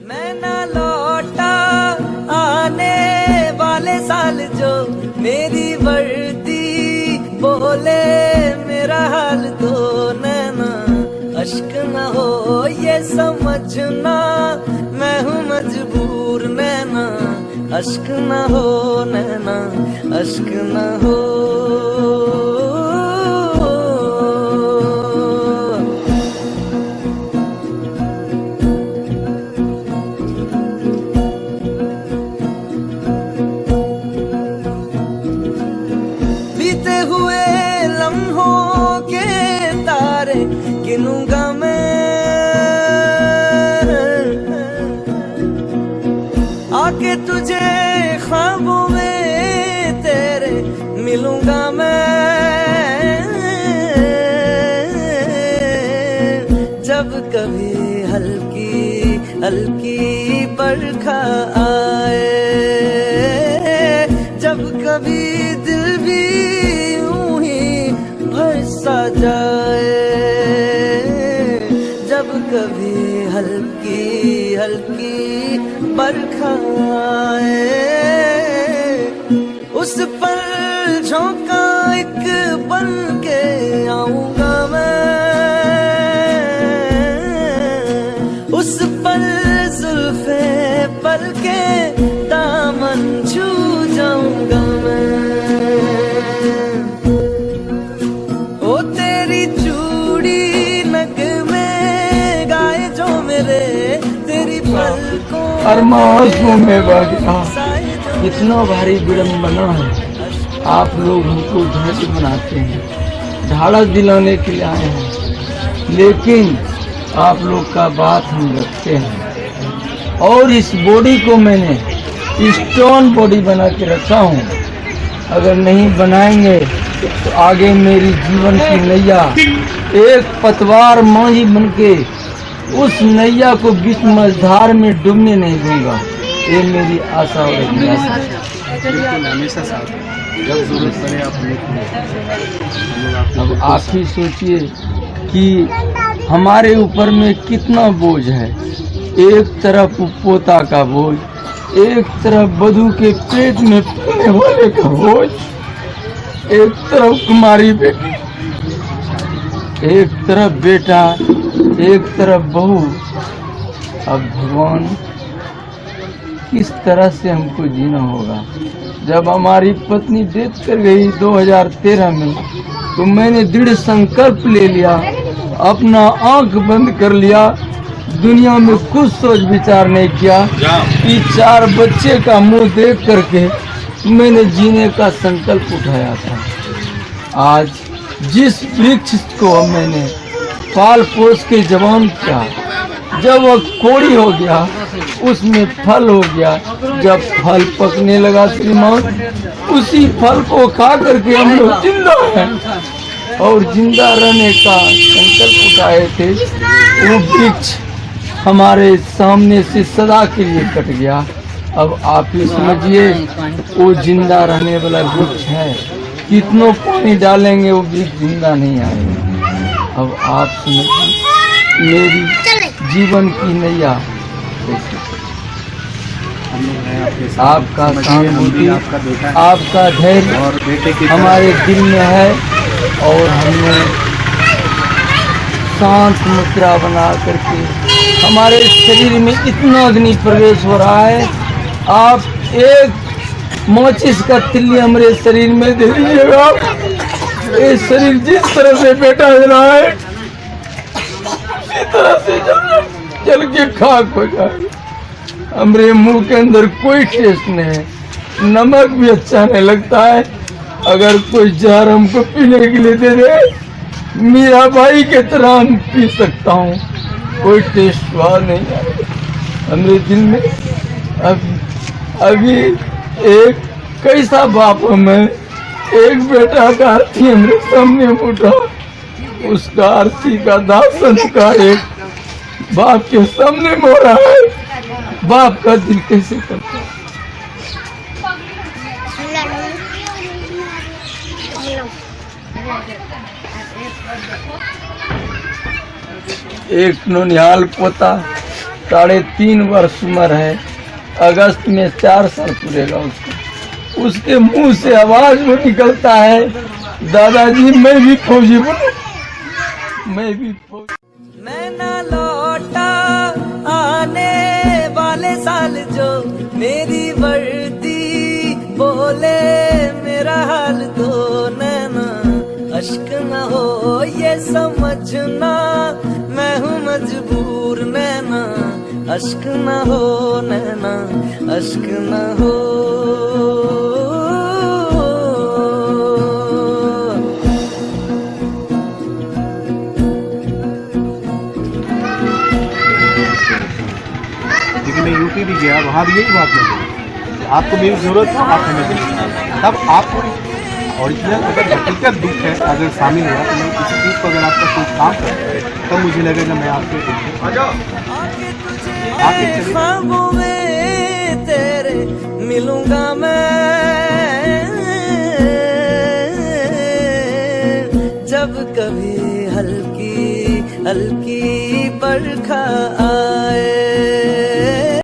मैं ना लौटा आने वाले साल जो मेरी वर्दी बोले मेरा हाल तो नैना अश्क न हो ये समझना मैं हूँ मजबूर नैना अश्क न हो नैना अश्क न हो। बीते हुए लम्हों के तारे गिनूंगा मैं आके तुझे ख्वाबों में तेरे मिलूंगा मैं जब कभी हल्की हल्की बरखा आए जब कभी दिल भी यूं ही भरसा जाए जब कभी हल्की हल्की बरखा आए उस पर झोंका एक बन के आऊंगा मैं उस पर जुल्फे पर के दामन छू जाऊंगा मैं ओ तेरी चूड़ी नग में गाए जो मेरे तेरी पलकों अरमासों में बागिया इतना भारी विडम्बना है। आप लोग हमको धैर्य बनाते हैं ढाढ़स दिलाने के लिए आए हैं लेकिन आप लोग का बात हम रखते हैं और इस बॉडी को मैंने स्टोन बॉडी बना के रखा हूँ। अगर नहीं बनाएंगे तो आगे मेरी जीवन की नैया एक पतवार मांझी बन के उस नैया को बीच मझधार में डूबने नहीं दूंगा। ये मेरी आशा और अभिलाषा है। हमेशा साथ जब जरूरत पड़े आप अब आप ही सोचिए कि हमारे ऊपर में कितना बोझ है। एक तरफ पोता का बोझ एक तरफ बधू के पेट में पलने वाले का बोझ एक तरफ कुमारी बेटी एक तरफ बेटा एक तरफ बहू। अब भगवान किस तरह से हमको जीना होगा। जब हमारी पत्नी डेथ कर गई 2013 में तो मैंने दृढ़ संकल्प ले लिया अपना आंख बंद कर लिया दुनिया में कुछ सोच विचार नहीं किया कि 4 बच्चे का मुंह देख करके मैंने जीने का संकल्प उठाया था। आज जिस वृक्ष को मैंने पाल पोस के जवान किया जब वह कोड़ी हो गया उसमें फल हो गया। जब फल पकने लगा श्रीमान उसी फल को खा करके हम लोग जिंदा हैं और जिंदा रहने का संकल्प उठाए थे। वो वृक्ष हमारे सामने से सदा के लिए कट गया। अब आप ही समझिए वो जिंदा रहने वाला वृक्ष है कितनों पानी डालेंगे वो वृक्ष जिंदा नहीं आएगा। अब आप समझिए मेरी जीवन की नैया आपका सहानुभूति आपका धैर्य और बेटे की हमारे दिल में है और हमने शांत मुद्रा बना करके हमारे शरीर में इतना अग्नि प्रवेश हो रहा है। आप एक माचिस का तिल्ली हमारे शरीर में दे दीजिएगा। ये शरीर जिस तरह से बैठा हो रहा है इसी तरह से जल के खाक हो जाए। हमारे मुंह के अंदर कोई टेस्ट नहीं है, नमक भी अच्छा नहीं लगता है। अगर कोई जहर हमको पीने के लिए दे दे मीरा भाई के तरह हम पी सकता हूँ, कोई टेस्ट स्वाद नहीं है हमारे दिल में। अभी एक कैसा बाप हमें एक बेटा का आरती हमारे सामने उठा, उसका आरती का दाह संस्कार एक बाप के सामने हो रहा है। बाप का दिल कैसे करता है? एक नोनिहाल पोता 3.5 वर्ष उम्र है, अगस्त में 4 साल पूरेगा उसको। उसके मुंह से आवाज वो निकलता है, दादाजी मैं भी फौजी बनूं, मैं भी फौजी। मैं ना लौटा आने वाले साल जो मेरी वर्दी बोले मेरा हाल दो नैना, अश्क न हो ये समझना मैं हूँ मजबूर नैना, अश्क न हो नैना, अश्क न हो। लेकिन मैं यूपी भी गया, वहाँ भी यही बात लगी, आपको मेरी जरूरत है, आप हमें दें। तब आप ओरिजिनल अगर हकीकत दुख है अगर शामिल हुआ तो मैं किसी चीज़ को अगर आपका कोई काम करता है तब मुझे लगेगा मैं आपसे ख्वाबों में तेरे मिलूंगा मैं, जब कभी हल्की हल्की बरखा आए।